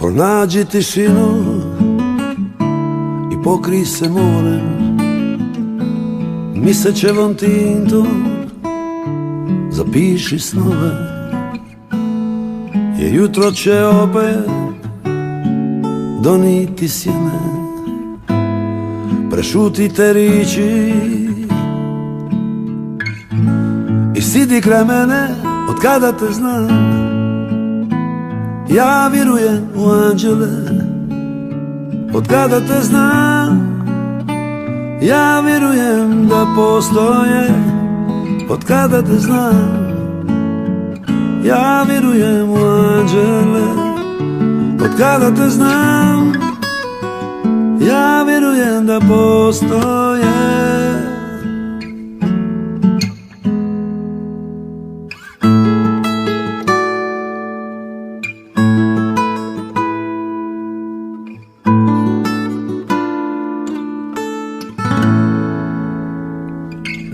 Pronađi tišinu i pokrij se morem, mislećevom tintom zapiši snove, jer jutro će opet doniti sjene. Prešutite riči i sidi kraj mene, od kada te znam. Ja vjerujem u anđele, od kada te znam. Ja vjerujem da postoje, od kada te znam. Ja vjerujem u anđele, od kada te znam. Ja vjerujem da postoje.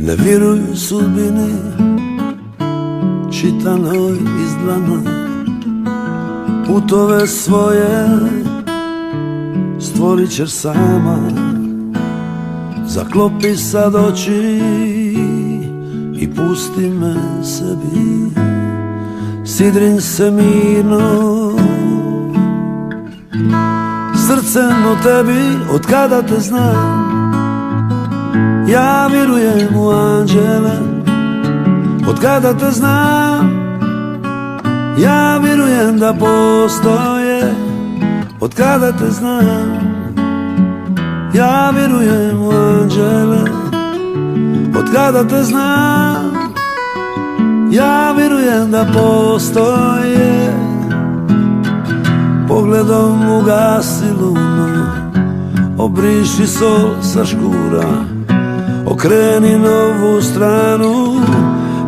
Ne vjeruju sudbini čitanoj iz dlana, putove svoje stvorit ćeš sama. Zaklopi sad oči i pusti me sebi, sidrim se mirno srcem o tebi, od kada te znam. Ja vjerujem u anđele, od kada te znam. Ja vjerujem da postoje, od kada te znam. Ja vjerujem u anđele, od kada te znam. Ja vjerujem da postoje. Pogledom ugasi lunu, obriši sol sa škura, okreni novu stranu,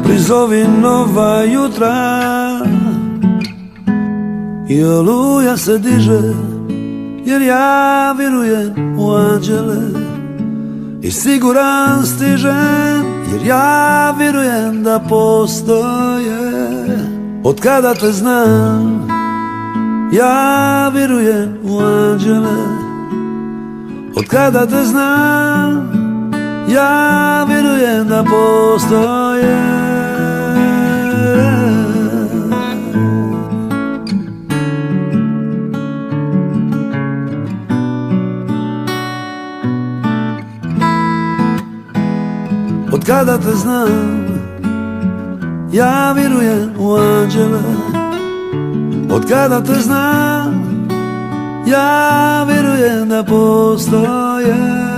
prizovi nova jutra. I oluja se diže, jer ja vjerujem u anđele, i siguran stižem, jer ja vjerujem da postoje. Od kada te znam, ja vjerujem u anđele, od kada te znam. Ja vjerujem da postoje. Od kada te znam, ja vjerujem u anđele, od kada te znam. Ja vjerujem da postoje.